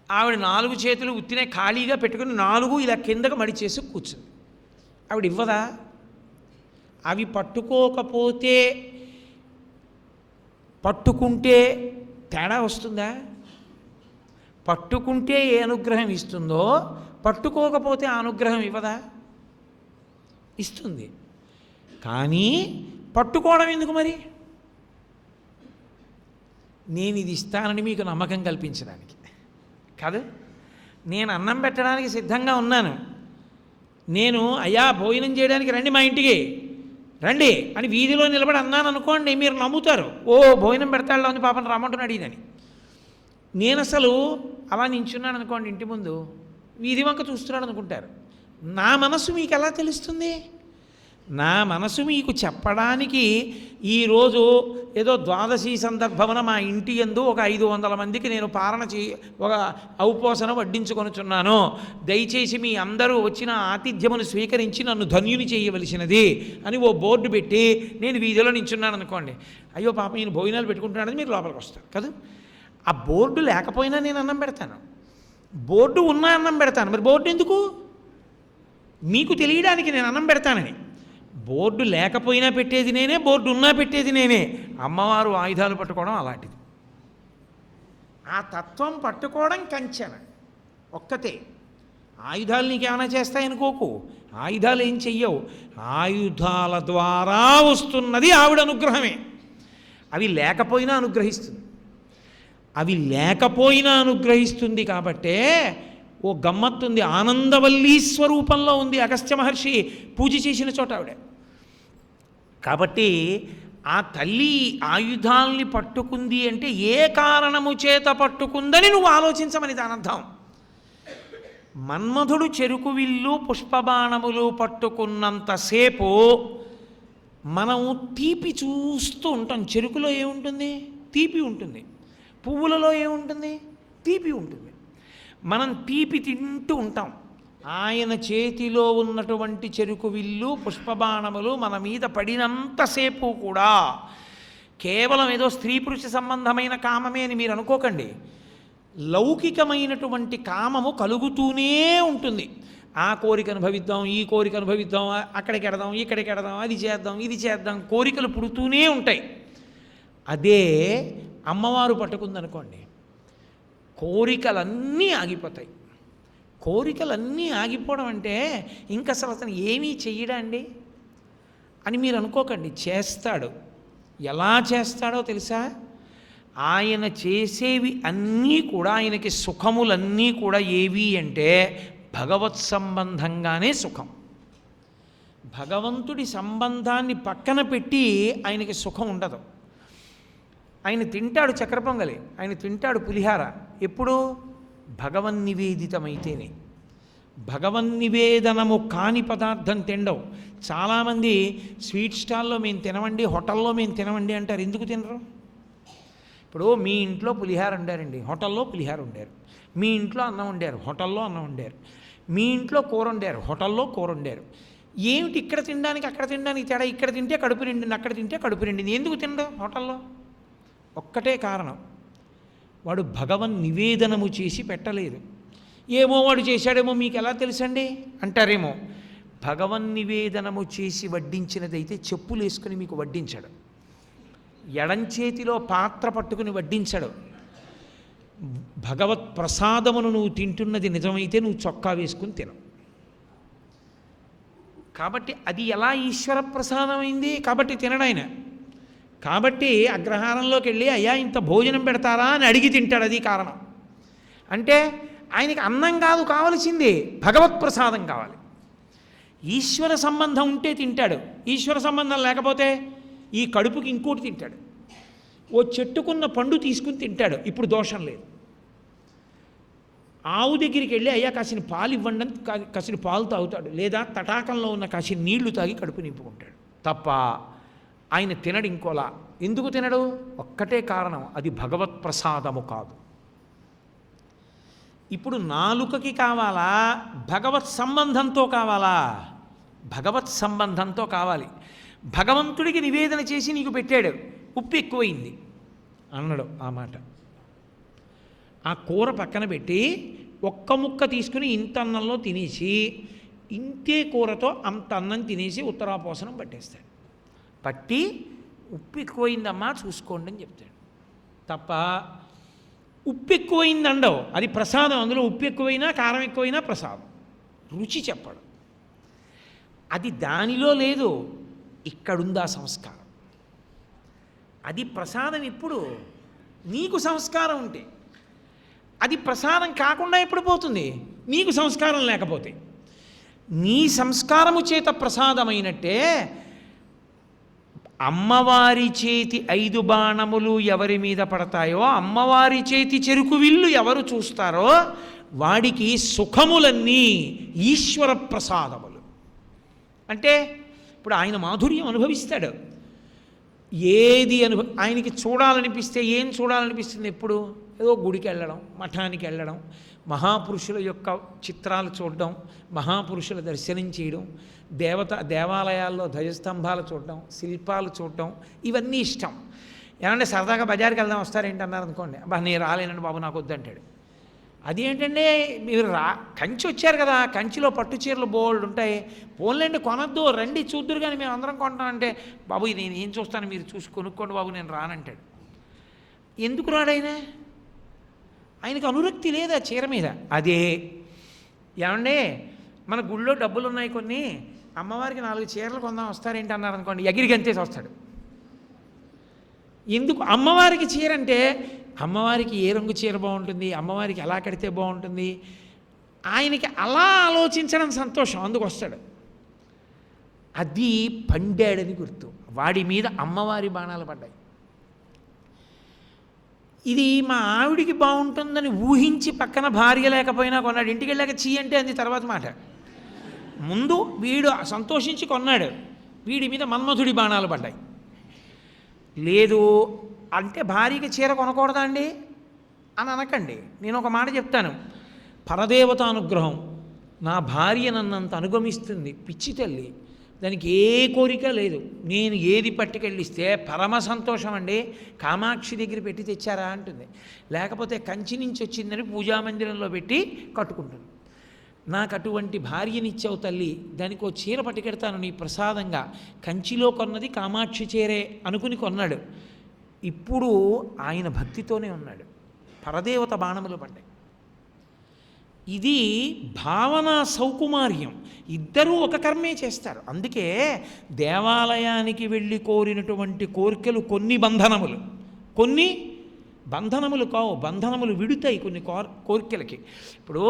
ఆవిడ 4 చేతులు ఉత్తినే ఖాళీగా పెట్టుకుని 4 ఇలా కిందకు మడిచేసి కూర్చుంది. ఆవిడ ఇవ్వదా? అవి పట్టుకోకపోతే పట్టుకుంటే తేడా వస్తుందా? పట్టుకుంటే ఏ అనుగ్రహం ఇస్తుందో పట్టుకోకపోతే ఆ అనుగ్రహం ఇవ్వదా? ఇస్తుంది. కానీ పట్టుకోవడం ఎందుకు మరి? నేను ఇది ఇస్తానని మీకు నమ్మకం కల్పించడానికి కాదు. నేను అన్నం పెట్టడానికి సిద్ధంగా ఉన్నాను, నేను అయ్యా భోజనం చేయడానికి రండి మా ఇంటికి రండి అని వీధిలో నిలబడి అన్నాను అనుకోండి, మీరు నమ్ముతారు. ఓ భోజనం పెడతాడులో అని పాపం రమ్మంటున్నాడు ఈయనని. నేను అసలు అలా నించున్నాను అనుకోండి ఇంటి ముందు, వీధి వంక చూస్తున్నాడు అనుకుంటారు. నా మనసు మీకు ఎలా తెలుస్తుంది? నా మనసు మీకు చెప్పడానికి ఈరోజు ఏదో ద్వాదశి సందర్భమున మా ఇంటి యందు ఒక 500 మందికి నేను పాలన ఒక ఔపోసన వడ్డించుకొనుచున్నాను, దయచేసి మీ అందరూ వచ్చిన ఆతిథ్యమును స్వీకరించి నన్ను ధన్యుని చేయవలసినది అని ఓ బోర్డు పెట్టి నేను వీధిలో నించున్నాను అనుకోండి, అయ్యో పాప ఈయన భోజనాలు పెట్టుకుంటున్నాడని మీరు లోపలికి వస్తారు కదా. ఆ బోర్డు లేకపోయినా నేను అన్నం పెడతాను, బోర్డు ఉన్నా అన్నం పెడతాను. మరి బోర్డు ఎందుకు? మీకు తెలియడానికి నేను అన్నం పెడతానని. బోర్డు లేకపోయినా పెట్టేది నేనే, బోర్డు ఉన్నా పెట్టేది నేనే. అమ్మవారు ఆయుధాలు పట్టుకోవడం అలాంటిది. ఆ తత్వం పట్టుకోవడం కంచెన ఒక్కతే. ఆయుధాలు నీకేమైనా చేస్తాయనుకోకు, ఆయుధాలు ఏం చెయ్యవు. ఆయుధాల ద్వారా వస్తున్నది ఆవిడ అనుగ్రహమే. అవి లేకపోయినా అనుగ్రహిస్తుంది, అవి లేకపోయినా అనుగ్రహిస్తుంది. కాబట్టే ఓ గమ్మత్తుంది, ఆనందవల్లీ స్వరూపంలో ఉంది అగస్త్య మహర్షి పూజ చేసిన చోట ఆవిడ. కాబట్టి ఆ తల్లి ఆయుధాల్ని పట్టుకుంది అంటే ఏ కారణము చేత పట్టుకుందని నువ్వు ఆలోచించమని దాని అర్థం. మన్మధుడు చెరుకు విల్లు పుష్పబాణములు పట్టుకున్నంతసేపు మనం తీపి చూస్తూ ఉంటాం. చెరుకులో ఏముంటుంది? తీపి ఉంటుంది. పువ్వులలో ఏముంటుంది? తీపి ఉంటుంది. మనం తీపి తింటూ ఉంటాం. ఆయన చేతిలో ఉన్నటువంటి చెరుకు విల్లు పుష్పబాణములు మన మీద పడినంతసేపు కూడా కేవలం ఏదో స్త్రీ పురుష సంబంధమైన కామమే అని మీరు అనుకోకండి. లౌకికమైనటువంటి కామము కలుగుతూనే ఉంటుంది. ఆ కోరిక అనుభవిద్దాం, ఈ కోరిక అనుభవిద్దాం, అక్కడికి ఎడదాం, ఇక్కడికి ఎడదాం, అది చేద్దాం, ఇది చేద్దాం, కోరికలు పుడుతూనే ఉంటాయి. అదే అమ్మవారు పట్టుకుందనుకోండి, కోరికలన్నీ ఆగిపోతాయి. కోరికలన్నీ ఆగిపోవడం అంటే ఇంక అసలు అతను ఏమీ చెయ్యడా అండి అని మీరు అనుకోకండి. చేస్తాడు. ఎలా చేస్తాడో తెలుసా? ఆయన చేసేవి అన్నీ కూడా, ఆయనకి సుఖములన్నీ కూడా ఏవి అంటే భగవత్ సంబంధంగానే సుఖం. భగవంతుడి సంబంధాన్ని పక్కన పెట్టి ఆయనకి సుఖం ఉండదు. ఆయన తింటాడు చక్కెర పొంగలి, ఆయన తింటాడు పులిహార. ఎప్పుడు? భగవన్నివేదితమైతేనే. భగవన్నివేదనము కాని పదార్థం తినడం. చాలామంది స్వీట్ స్టాల్లో మేము తినవండి, హోటల్లో మేము తినవండి అంటారు. ఎందుకు తినరు? ఇప్పుడు మీ ఇంట్లో పులిహార వండారండి, హోటల్లో పులిహార వండారు. మీ ఇంట్లో అన్నం వండారు, హోటల్లో అన్నం వండారు. మీ ఇంట్లో కూర వండారు, హోటల్లో కూర వండారు. ఏమిటి ఇక్కడ తినడానికి అక్కడ తినడానికి తేడా? ఇక్కడ తింటే కడుపు నిండింది, అక్కడ తింటే కడుపు నిండింది. ఎందుకు తినడు హోటల్లో? ఒక్కటే కారణం, వాడు భగవన్ నివేదనము చేసి పెట్టలేదు. ఏమో వాడు చేశాడేమో మీకు ఎలా తెలుసండి అంటారేమో. భగవన్ నివేదనము చేసి వడ్డించినదైతే చెప్పులు వేసుకుని మీకు వడ్డించడు, ఎడంచేతిలో పాత్ర పట్టుకుని వడ్డించడు. భగవత్ ప్రసాదమును నువ్వు తింటున్నది నిజమైతే నువ్వు చొక్కా వేసుకుని తినవు. కాబట్టి అది ఎలా ఈశ్వర ప్రసాదమైంది? కాబట్టి తినడాయన. కాబట్టి అగ్రహారంలోకి వెళ్ళి అయ్యా ఇంత భోజనం పెడతారా అని అడిగి తింటాడు. అది కారణం. అంటే ఆయనకి అన్నం కాదు కావలసింది, భగవత్ ప్రసాదం కావాలి. ఈశ్వర సంబంధం ఉంటే తింటాడు, ఈశ్వర సంబంధం లేకపోతే ఈ కడుపుకి ఇంకోటి తింటాడు. ఓ చెట్టుకున్న పండు తీసుకుని తింటాడు, ఇప్పుడు దోషం లేదు. ఆవు దగ్గరికి వెళ్ళి అయ్యా కాసిన పాలు ఇవ్వండి అని కాసిన పాలు తాగుతాడు, లేదా తటాకంలో ఉన్న కాసిన నీళ్లు తాగి కడుపు నింపుకుంటాడు తప్ప ఆయన తినడు ఇంకోలా. ఎందుకు తినడు? ఒక్కటే కారణం, అది భగవత్ ప్రసాదము కాదు. ఇప్పుడు నాలుకకి కావాలా, భగవత్ సంబంధంతో కావాలా? భగవత్ సంబంధంతో కావాలి. భగవంతుడికి నివేదన చేసి నీకు పెట్టాడు, ఉప్పు ఎక్కువైంది అన్నాడు. ఆ మాట ఆ కూర పక్కన పెట్టి ఒక్క ముక్క తీసుకుని ఇంత అన్నంలో తినేసి ఇంతే కూరతో అంత అన్నం తినేసి ఉత్తరాపోసనం పట్టేస్తాడు. పట్టి ఉప్పు ఎక్కువైందమ్మా చూసుకోండి అని చెప్తాడు తప్ప ఉప్పు ఎక్కువైంది అండవు. అది ప్రసాదం, అందులో ఉప్పు ఎక్కువైనా కారం ఎక్కువైనా ప్రసాదం, రుచి చెప్పడు. అది దానిలో లేదు, ఇక్కడుంది ఆ సంస్కారం. అది ప్రసాదం ఎప్పుడు? నీకు సంస్కారం ఉంటే. అది ప్రసాదం కాకుండా ఎప్పుడు పోతుంది? నీకు సంస్కారం లేకపోతే. నీ సంస్కారము చేత ప్రసాదమైనట్టే అమ్మవారి చేతి 5 బాణములు ఎవరి మీద పడతాయో, అమ్మవారి చేతి చెరుకు విల్లు ఎవరు చూస్తారో వాడికి సుఖములన్నీ ఈశ్వర ప్రసాదములు. అంటే ఇప్పుడు ఆయన మాధుర్యం అనుభవిస్తాడు. ఏది ఆయనకి చూడాలనిపిస్తే ఏం చూడాలనిపిస్తుంది? ఎప్పుడు ఏదో గుడికి వెళ్ళడం, మఠానికి వెళ్ళడం, మహాపురుషుల యొక్క చిత్రాలు చూడడం, మహాపురుషుల దర్శనం చేయడం, దేవాలయాల్లో ధ్వజస్తంభాలు చూడడం, శిల్పాలు చూడడం, ఇవన్నీ ఇష్టం. ఏమంటే సరదాగా బజార్కి వెళ్దాం వస్తారేంటి అన్నారు అనుకోండి, అబ్బా నేను రాలేనండి బాబు నాకు వద్దంటాడు. అదేంటంటే మీరు కంచి వచ్చారు కదా, కంచిలో పట్టు చీరలు బోల్డ్ ఉంటాయి, పోన్లేండి కొనద్దు రండి చూద్దురు కానీ మేము అందరం కొంటామంటే, బాబు నేను ఏం చూస్తాను మీరు చూసి కొనుక్కోండి బాబు నేను రానంటాడు. ఎందుకు రాడైనా? ఆయనకు అనురక్తి లేదా చీర మీద. అదే ఏమండే మన గుళ్ళో డబ్బులు ఉన్నాయి కొన్ని, అమ్మవారికి 4 చీరలు కొందాం వస్తారేంటి అన్నారు అనుకోండి, ఎగిరి గంతేసి వస్తాడు. ఎందుకు? అమ్మవారికి చీర అంటే అమ్మవారికి ఏ రంగు చీర బాగుంటుంది, అమ్మవారికి ఎలా కడితే బాగుంటుంది, ఆయనకి అలా ఆలోచించడం సంతోషం, అందుకు వస్తాడు. అది పండాడని గుర్తు. వాడి మీద అమ్మవారి బాణాలు పడ్డాయి. ఇది మా ఆవిడికి బాగుంటుందని ఊహించి పక్కన భార్య లేకపోయినా కొన్నాడు. ఇంటికి వెళ్ళాక చీ అంటే అంది తర్వాత మాట. ముందు వీడు సంతోషించి కొన్నాడు, వీడి మీద మన్మధుడి బాణాలు పడ్డాయి. లేదు అంటే భార్యకి చీర కొనకూడదా అండి అని అనకండి. నేను ఒక మాట చెప్తాను, పరదేవత అనుగ్రహం. నా భార్య నన్నంత అనుగమిస్తుంది, పిచ్చి తల్లి, దానికి ఏ కోరిక లేదు. నేను ఏది పట్టుకెళ్ళిస్తే పరమ సంతోషం అండి, కామాక్షి దగ్గర పెట్టి తెచ్చారా అంటుంది. లేకపోతే కంచి నుంచి వచ్చిందని పూజామందిరంలో పెట్టి కట్టుకుంటుంది. నాకు అటువంటి భార్యనిచ్చావు తల్లి, దానికి ఓ చీర పట్టుకెడతాను నీ ప్రసాదంగా. కంచిలో కొన్నది కామాక్షి చీరే అనుకుని కొన్నాడు. ఇప్పుడు ఆయన భక్తితోనే ఉన్నాడు. పరదేవత బాణములు పడ్డాయి. ఇది భావన సౌకుమార్యం. ఇద్దరూ ఒక కర్మే చేస్తారు. అందుకే దేవాలయానికి వెళ్ళి కోరినటువంటి కోరికలు కొన్ని బంధనములు, కొన్ని బంధనములు కావు. బంధనములు విడుతాయి కొన్ని కోరికలకి. ఇప్పుడు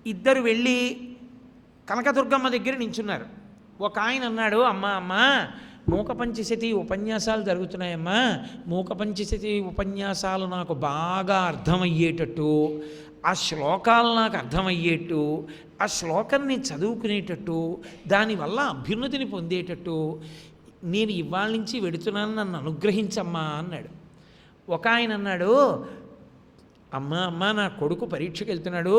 ఇద్దరు వెళ్ళి కనకదుర్గమ్మ దగ్గర నించున్నారు. ఒక ఆయన అన్నాడు, అమ్మా మూకపంచశతి ఉపన్యాసాలు జరుగుతున్నాయమ్మా, మూకపంచశతి ఉపన్యాసాలు నాకు బాగా అర్థమయ్యేటట్టు, ఆ శ్లోకాలు నాకు అర్థమయ్యేట్టు, ఆ శ్లోకం నేను చదువుకునేటట్టు, దానివల్ల అభ్యున్నతిని పొందేటట్టు నేను ఇవాళ నుంచి వెడుతున్నాను, నన్ను అనుగ్రహించమ్మా అన్నాడు. ఒక ఆయన అన్నాడు, అమ్మ అమ్మ నా కొడుకు పరీక్షకు వెళ్తున్నాడు,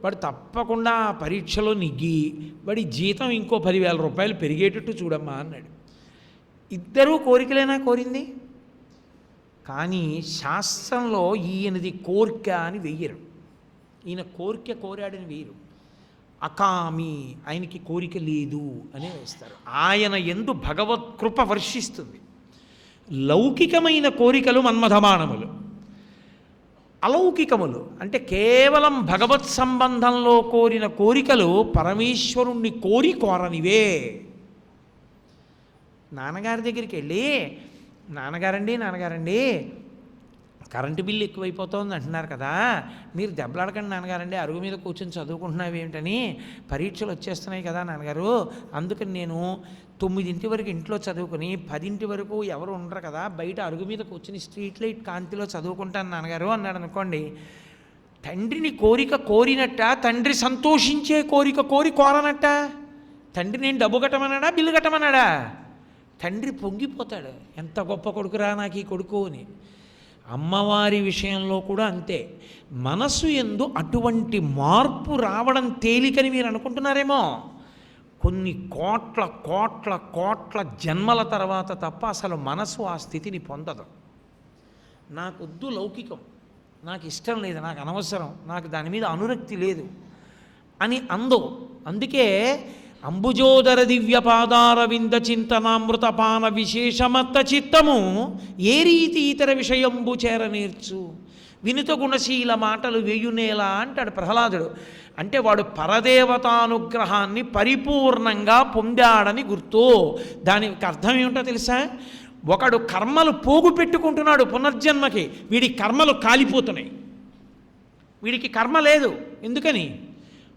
వాడు తప్పకుండా ఆ పరీక్షలో నెగ్గి వాడి జీతం ఇంకో 10,000 రూపాయలు పెరిగేటట్టు చూడమ్మా అన్నాడు. ఇద్దరూ కోరికలేనా కోరింది? కానీ శాస్త్రంలో ఈయనది కోరిక అని వెయ్యరు, ఈయన కోరిక కోరాడని వేయరు. అకామి, ఆయనకి కోరిక లేదు అనే వేస్తారు. ఆయన యందు భగవత్కృప వర్షిస్తుంది. లౌకికమైన కోరికలు మన్మథమానములు, అలౌకికములు అంటే కేవలం భగవత్ సంబంధంలో కోరిన కోరికలు పరమేశ్వరుణ్ణి కోరనివే. నాన్నగారి దగ్గరికి వెళ్ళి నాన్నగారండి కరెంటు బిల్లు ఎక్కువైపోతుంది అంటున్నారు కదా, మీరు దెబ్బలాడకండి నాన్నగారండి, అరుగు మీద కూర్చొని చదువుకుంటున్నావు ఏమిటని, పరీక్షలు వచ్చేస్తున్నాయి కదా నాన్నగారు, అందుకని నేను 9 వరకు ఇంట్లో చదువుకుని 10 వరకు ఎవరు ఉండరు కదా, బయట అరుగు మీద కూర్చుని స్ట్రీట్ లైట్ కాంతిలో చదువుకుంటాను నాన్నగారు అన్నాడు అనుకోండి. తండ్రిని కోరిక కోరినట్ట, తండ్రి సంతోషించే కోరిక కోరనట్ట. తండ్రి నేను డబ్బు కట్టమన్నాడా, బిల్లు కట్టమన్నాడా? తండ్రి పొంగిపోతాడు, ఎంత గొప్ప కొడుకురా నాకు ఈ కొడుకు అని. అమ్మవారి విషయంలో కూడా అంతే. మనసు యందు అటువంటి మార్పు రావడం తేలికని మీరు అనుకుంటున్నారేమో, కొన్ని కోట్ల కోట్ల కోట్ల జన్మల తర్వాత తప్ప అసలు మనసు ఆ స్థితిని పొందదు. నాకొద్దు లౌకికం, నాకు ఇష్టం లేదు, నాకు అనవసరం, నాకు దాని మీద అనురక్తి లేదు అని అందో. అందుకే అంబుజోదర దివ్య పాదార వింద చింతనామృతపాన విశేషమత్త చిత్తము ఏ రీతి ఇతర విషయంబు చేర నేర్చు వినుత గుణశీల మాటలు వేయునేలా అంటాడు ప్రహ్లాదుడు. అంటే వాడు పరదేవతానుగ్రహాన్ని పరిపూర్ణంగా పొందాడని గుర్తు. దానికి అర్థం ఏమిటో తెలుసా? ఒకడు కర్మలు పోగు పెట్టుకుంటున్నాడు పునర్జన్మకి, వీడి కర్మలు కాలిపోతున్నాయి, వీడికి కర్మ లేదు. ఎందుకని?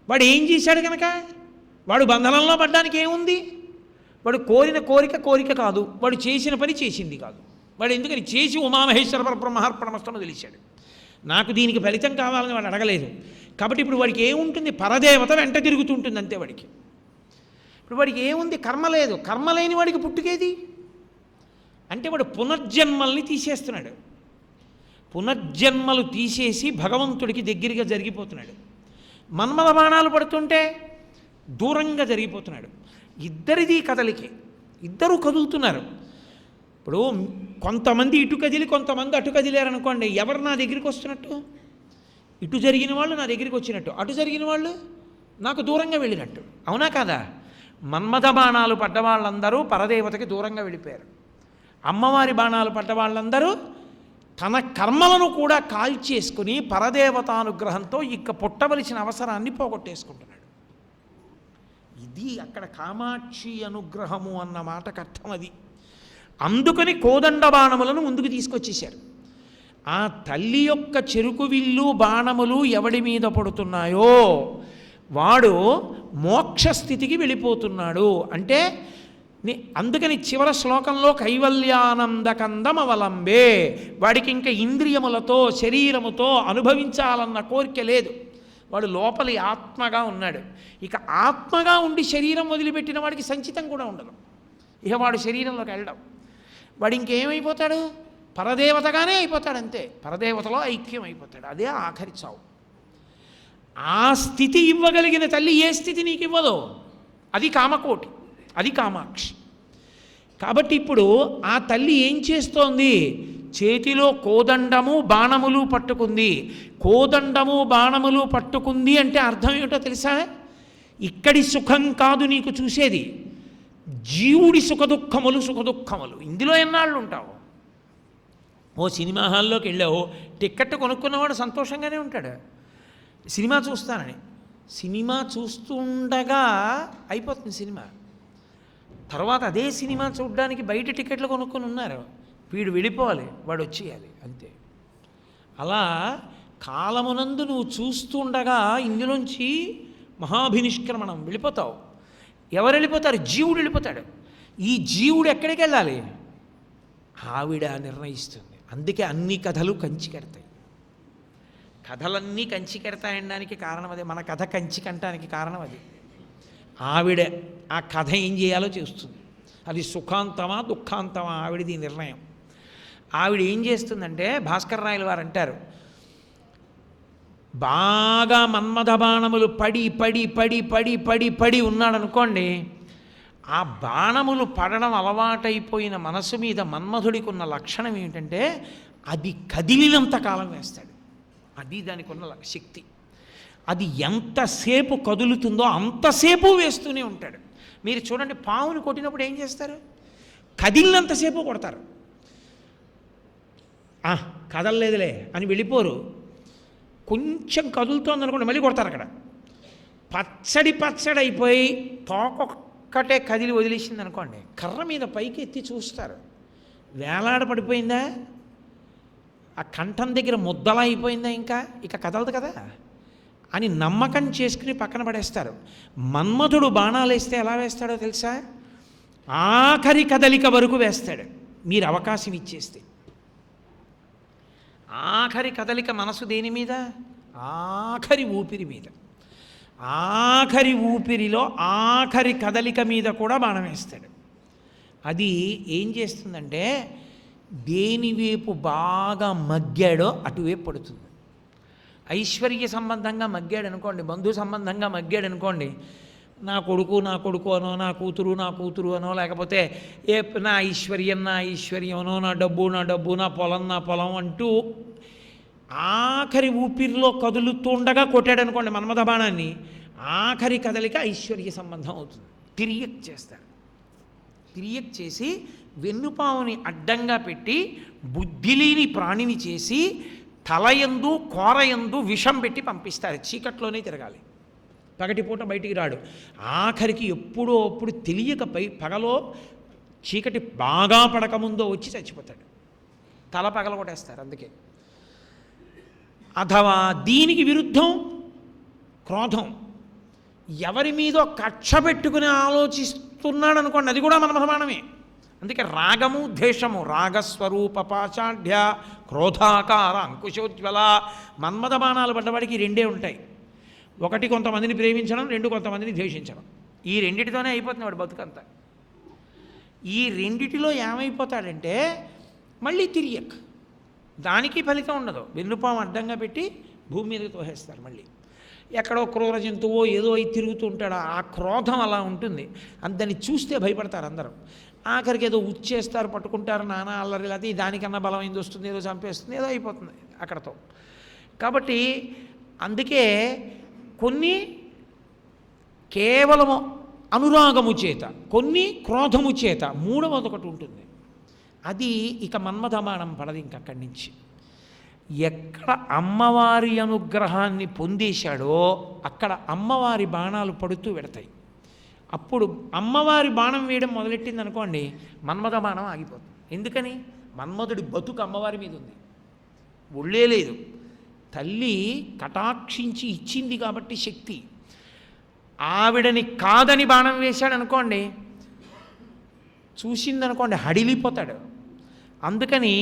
వాడు ఏం చేశాడు కనుక. వాడు బంధనంలో పడ్డానికి ఏముంది? వాడు కోరిన కోరిక కాదు, వాడు చేసిన పని చేసింది కాదు. వాడు ఎందుకని చేసి ఉమామహేశ్వర పరబ్రహ్మార్పణమస్తను తెలిసాడు. నాకు దీనికి ఫలితం కావాలని వాడు అడగలేదు. కాబట్టి ఇప్పుడు వాడికి ఏముంటుంది? పరదేవత వెంట తిరుగుతుంటుంది అంతే వాడికి. ఇప్పుడు వాడికి ఏముంది? కర్మ లేదు. కర్మ లేని వాడికి పుట్టుకేది? అంటే వాడు పునర్జన్మల్ని తీసేస్తున్నాడు. పునర్జన్మలు తీసేసి భగవంతుడికి దగ్గరగా జరిగిపోతున్నాడు. మన్మథ బాణాలు పడుతుంటే దూరంగా జరిగిపోతున్నాడు. ఇద్దరిది కదలికే, ఇద్దరు కదులుతున్నారు. ఇప్పుడు కొంతమంది ఇటు కదిలి కొంతమంది అటు కదిలేరనుకోండి, ఎవరు నా దగ్గరికి వస్తున్నట్టు? ఇటు జరిగిన వాళ్ళు నా దగ్గరికి వచ్చినట్టు, అటు జరిగిన వాళ్ళు నాకు దూరంగా వెళ్ళినట్టు. అవునా కాదా? మన్మథ బాణాలు పడ్డ వాళ్ళందరూ పరదేవతకి దూరంగా వెళ్ళిపోయారు. అమ్మవారి బాణాలు పడ్డ వాళ్ళందరూ తన కర్మలను కూడా కాల్చేసుకుని పరదేవతానుగ్రహంతో ఇక పుట్టవలసిన అవసరాన్ని పోగొట్టేసుకుంటున్నాడు. ఇది అక్కడ కామాక్షి అనుగ్రహము అన్న మాటకు అర్థం అది. అందుకని కోదండ బాణములను ముందుకు తీసుకొచ్చేశారు. ఆ తల్లి యొక్క చెరుకు విల్లు బాణములు ఎవడి మీద పడుతున్నాయో వాడు మోక్షస్థితికి వెళ్ళిపోతున్నాడు. అంటే అందుకని చివరి శ్లోకంలో కైవల్యానందకందమవలంబే, వాడికి ఇంకా ఇంద్రియములతో శరీరముతో అనుభవించాలన్న కోరిక లేదు. వాడు లోపలి ఆత్మగా ఉన్నాడు. ఇక ఆత్మగా ఉండి శరీరం వదిలిపెట్టిన వాడికి సంచితం కూడా ఉండదు. ఇక వాడు శరీరంలోకి వెళ్ళడం, వాడు ఇంకేమైపోతాడు? పరదేవతగానే అయిపోతాడు అంతే. పరదేవతలో ఐక్యం అయిపోతాడు. అదే ఆఖరి చావు. ఆ స్థితి ఇవ్వగలిగిన తల్లి ఏ స్థితి నీకు ఇవ్వదో అది కామకోటి, అది కామాక్షి. కాబట్టి ఇప్పుడు ఆ తల్లి ఏం చేస్తోంది? చేతిలో కోదండము బాణములు పట్టుకుంది. కోదండము బాణములు పట్టుకుంది అంటే అర్థం ఏమిటో తెలుసా? ఇక్కడి సుఖం కాదు నీకు చూసేది, జీవుడి సుఖదుఖములు. ఇందులో ఎన్నాళ్ళు ఉంటావు? ఓ సినిమా హాల్లోకి వెళ్ళావు, టిక్కెట్ కొనుక్కున్నవాడు సంతోషంగానే ఉంటాడు సినిమా చూస్తానని. సినిమా చూస్తుండగా అయిపోతుంది సినిమా. తర్వాత అదే సినిమా చూడడానికి బయట టికెట్లు కొనుక్కొని ఉన్నారు. వీడు వెళ్ళిపోవాలి, వాడు వచ్చేయాలి అంతే. అలా కాలమునందు నువ్వు చూస్తుండగా ఇందులోంచి మహాభినిష్క్రమణం వెళ్ళిపోతావు. ఎవరు వెళ్ళిపోతారు? జీవుడు వెళ్ళిపోతాడు. ఈ జీవుడు ఎక్కడికి వెళ్ళాలి? ఆవిడ నిర్ణయిస్తుంది. అందుకే అన్ని కథలు కంచికెడతాయి. కథలన్నీ కంచికెడతాయనడానికి కారణం అదే. మన కథ కంచికంటానికి కారణం అది. ఆవిడ ఆ కథ ఏం చేయాలో చేస్తుంది. అది సుఖాంతమా దుఃఖాంతమా ఆవిడది నిర్ణయం. ఆవిడ ఏం చేస్తుందంటే భాస్కర్ రాయల వారు అంటారు, బాగా మన్మథ బాణములు పడి పడి పడి పడి పడి పడి ఉన్నాడనుకోండి, ఆ బాణములు పడడం అలవాటైపోయిన మనసు మీద మన్మధుడికి ఉన్న లక్షణం ఏమిటంటే అది కదిలినంత కాలం వేస్తాడు. అది దానికి ఉన్న శక్తి. అది ఎంతసేపు కదులుతుందో అంతసేపు వేస్తూనే ఉంటాడు. మీరు చూడండి, పావుని కొట్టినప్పుడు ఏం చేస్తారు? కదిలినంతసేపు కొడతారు. కదలలేదులే అని వెళ్ళిపోరు. కొంచెం కదులుతోంది అనుకోండి, మళ్ళీ కొడతారు. అక్కడ పచ్చడి అయిపోయి తోకొక్కటే కదిలి వదిలేసింది అనుకోండి, కర్ర మీద పైకి ఎత్తి చూస్తారు. వేలాడ పడిపోయిందా, ఆ కంఠం దగ్గర ముద్దలా అయిపోయిందా, ఇక కదలదు కదా అని నమ్మకం చేసుకుని పక్కన పడేస్తారు. మన్మధుడు బాణాలు వేస్తే ఎలా వేస్తాడో తెలుసా? ఆఖరి కదలిక వరకు వేస్తాడు, మీరు అవకాశం ఇచ్చేస్తే. ఆఖరి కదలిక మనసు దేని మీద? ఆఖరి ఊపిరి మీద. ఆఖరి ఊపిరిలో ఆఖరి కదలిక మీద కూడా బాణం వేస్తాడు. అది ఏం చేస్తుందంటే దేనివైపు బాగా మగ్గాడో అటువైపు పడుతుంది. ఐశ్వర్య సంబంధంగా మగ్గాడు అనుకోండి, బంధు సంబంధంగా మగ్గాడు అనుకోండి, నా కొడుకు అనో, నా కూతురు అనో, లేకపోతే నా ఐశ్వర్యం అనో, నా డబ్బు నా పొలం అంటూ ఆఖరి ఊపిరిలో కదులుతుండగా కొట్టాడు అనుకోండి మన్మథ బాణాన్ని, ఆఖరి కదలిక ఐశ్వర్య సంబంధం అవుతుంది. తిరియక్ చేస్తాడు. తిరియక్ చేసి వెన్నుపావుని అడ్డంగా పెట్టి బుద్ధిలేని ప్రాణిని చేసి తలయందు కోరయందు విషం పెట్టి పంపిస్తారు. చీకట్లోనే తిరగాలి, పగటిపూట బయటికి రాడు. ఆఖరికి ఎప్పుడో అప్పుడు తెలియకపై పగలో చీకటి బాగా పడకముందో వచ్చి చచ్చిపోతాడు. తల పగల కొట్టేస్తారు. అందుకే అథవా దీనికి విరుద్ధం క్రోధం. ఎవరి మీదో కక్ష పెట్టుకుని ఆలోచిస్తున్నాడు అనుకోండి, అది కూడా మన్మథ బాణమే. అందుకే రాగము ద్వేషము, రాగస్వరూప పాచాఢ్య క్రోధాకార అంకుశోజ్వల. మన్మథ బాణాలు పడ్డవాడికి రెండే ఉంటాయి. ఒకటి కొంతమందిని ప్రేమించడం, రెండు కొంతమందిని ద్వేషించడం. ఈ రెండిటితోనే అయిపోతుంది వాడు బతుకంతా. ఈ రెండిటిలో ఏమైపోతాడంటే మళ్ళీ తిరియక్, దానికి ఫలితం ఉండదు. వెన్నుపాము అడ్డంగా పెట్టి భూమి మీదకి తోసేస్తారు. మళ్ళీ ఎక్కడో క్రూర జంతువో ఏదో అయి తిరుగుతూ ఉంటాడు. ఆ క్రోధం అలా ఉంటుంది. దాన్ని చూస్తే భయపడతారు అందరూ. ఆఖరికి ఏదో ఉచ్చేస్తారు, పట్టుకుంటారు, నానా అల్లరి, లేకపోతే దానికన్నా బలమైంది వస్తుంది, ఏదో చంపేస్తుంది, ఏదో అయిపోతుంది అక్కడతో. కాబట్టి అందుకే కొన్ని కేవలము అనురాగము చేత, కొన్ని క్రోధము చేత, మూడవది ఒకటి ఉంటుంది. అది ఇక మన్మథ బాణం పడదు ఇంకక్కడి నుంచి. ఎక్కడ అమ్మవారి అనుగ్రహాన్ని పొందేశాడో అక్కడ అమ్మవారి బాణాలు పడుతూ పెడతాయి. అప్పుడు అమ్మవారి బాణం వేయడం మొదలెట్టింది అనుకోండి, మన్మథ బాణం ఆగిపోతుంది. ఎందుకని? మన్మధుడి బతుకు అమ్మవారి మీద ఉంది, ఒళ్ళే లేదు. తల్లి కటాక్షించి ఇచ్చింది కాబట్టి శక్తి. ఆవిడని కాదని బాణం వేశాడు అనుకోండి, చూసిందనుకోండి హడిలిపోతాడు. అందుకని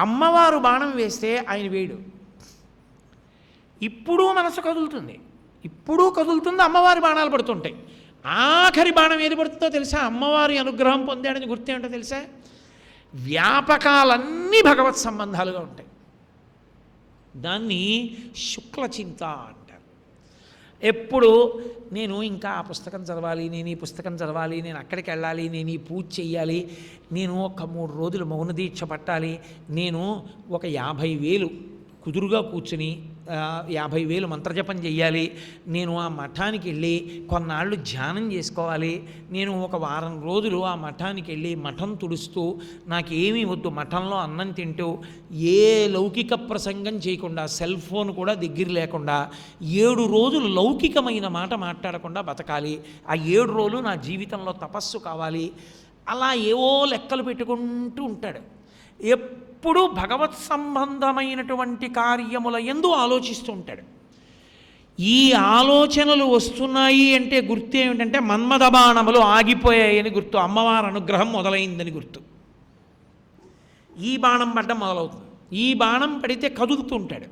అమ్మవారు బాణం వేస్తే ఆయన వేయడు. ఇప్పుడు మనసు కదులుతుంది, అమ్మవారి బాణాలు పడుతుంటాయి. ఆఖరి బాణం ఏది పడుతుందో తెలుసా? అమ్మవారి అనుగ్రహం పొందాడని గుర్తేంటో తెలుసా? వ్యాపకాలన్నీ భగవత్ సంబంధాలుగా ఉంటాయి. దాన్ని శుక్లచింత అంటారు. ఎప్పుడు నేను ఇంకా ఆ పుస్తకం చదవాలి, నేను ఈ పుస్తకం చదవాలి, నేను అక్కడికి వెళ్ళాలి, నేను ఈ పూజ చెయ్యాలి, నేను ఒక 3 రోజులు మౌన దీక్ష పట్టాలి, నేను ఒక 50,000 కుదురుగా కూర్చుని 50,000 మంత్రజపం చెయ్యాలి, నేను ఆ మఠానికి వెళ్ళి కొన్నాళ్ళు ధ్యానం చేసుకోవాలి, నేను ఒక వారం రోజులు ఆ మఠానికి వెళ్ళి మఠం తుడుస్తూ నాకేమీ వద్దు, మఠంలో అన్నం తింటూ ఏ లౌకిక ప్రసంగం చేయకుండా, సెల్ ఫోన్ కూడా దగ్గర లేకుండా 7 రోజులు లౌకికమైన మాట మాట్లాడకుండా బతకాలి, ఆ 7 రోజులు నా జీవితంలో తపస్సు కావాలి, అలా ఏవో లెక్కలు పెట్టుకుంటూ ఉంటాడు. ఎప్పుడూ భగవత్ సంబంధమైనటువంటి కార్యముల యందు ఆలోచిస్తూ ఉంటాడు. ఈ ఆలోచనలు వస్తున్నాయి అంటే గుర్తు ఏమిటంటే మన్మథ బాణములు ఆగిపోయాయని గుర్తు, అమ్మవారి అనుగ్రహం మొదలైందని గుర్తు. ఈ బాణం పడ్డం మొదలవుతుంది. ఈ బాణం పడితే కదులుతూ ఉంటాడు.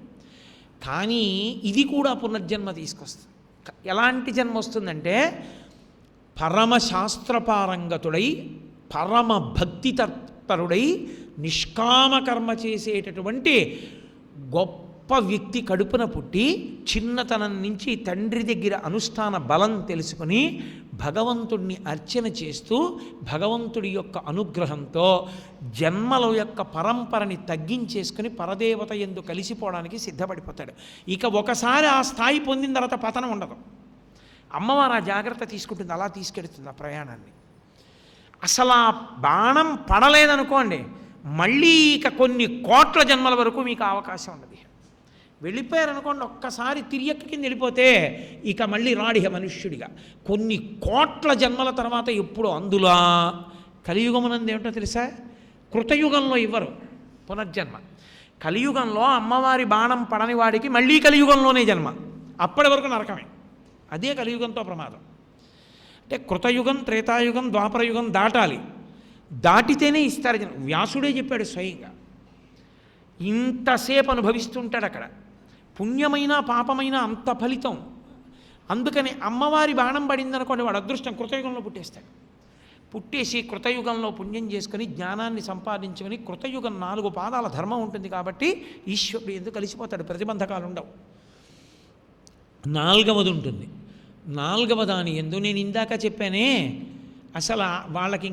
కానీ ఇది కూడా పునర్జన్మ తీసుకొస్తుంది. ఎలాంటి జన్మ వస్తుందంటే పరమశాస్త్రపారంగతుడై, పరమ భక్తి తత్పరుడై, నిష్కామ కర్మ చేసేటటువంటి గొప్ప వ్యక్తి కడుపున పుట్టి చిన్నతనం నుంచి తండ్రి దగ్గర అనుష్ఠాన బలం తెలుసుకుని భగవంతుడిని అర్చన చేస్తూ భగవంతుడి యొక్క అనుగ్రహంతో జన్మల యొక్క పరంపరని తగ్గించేసుకుని పరదేవత యందు కలిసిపోవడానికి సిద్ధపడిపోతాడు. ఇక ఒకసారి ఆ స్థాయి పొందిన తర్వాత పతనం ఉండదు. అమ్మవారు ఆ జాగ్రత్త తీసుకుంటుంది, అలా తీసుకెడుతుంది ఆ ప్రయాణాన్ని. అసలు ఆ బాణం పడలేదనుకోండి, మళ్ళీ ఇక కొన్ని కోట్ల జన్మల వరకు మీకు అవకాశం ఉండదు. వెళ్ళిపోయారనుకోండి, ఒక్కసారి తిరియక్క కింద వెళ్ళిపోతే ఇక మళ్ళీ రాడిహ మనుష్యుడిగా కొన్ని కోట్ల జన్మల తర్వాత ఎప్పుడు. అందులో కలియుగమునందు ఏమిటో తెలుసా, కృతయుగంలో ఇవ్వరు పునర్జన్మ. కలియుగంలో అమ్మవారి బాణం పడని వాడికి మళ్ళీ కలియుగంలోనే జన్మ, అప్పటి వరకు నరకమే. అదే కలియుగంతో ప్రమాదం. అంటే కృతయుగం, త్రేతాయుగం, ద్వాపరయుగం దాటాలి, దాటితేనే ఇస్తారు జనం. వ్యాసుడే చెప్పాడు స్వయంగా. ఇంతసేపు అనుభవిస్తుంటాడు అక్కడ, పుణ్యమైన పాపమైన అంత ఫలితం. అందుకని అమ్మవారి బాణం పడిందనుకోండి, వాడు అదృష్టం, కృతయుగంలో పుట్టేస్తాడు. పుట్టేసి కృతయుగంలో పుణ్యం చేసుకుని జ్ఞానాన్ని సంపాదించుకొని కృతయుగం 4 పాదాల ధర్మం ఉంటుంది కాబట్టి ఈశ్వరుడు ఎందుకు కలిసిపోతాడు, ప్రతిబంధకాలు ఉండవు. 4వది ఉంటుంది. 4వ దాని ఎందు నేను ఇందాక చెప్పానే, అసలు వాళ్ళకి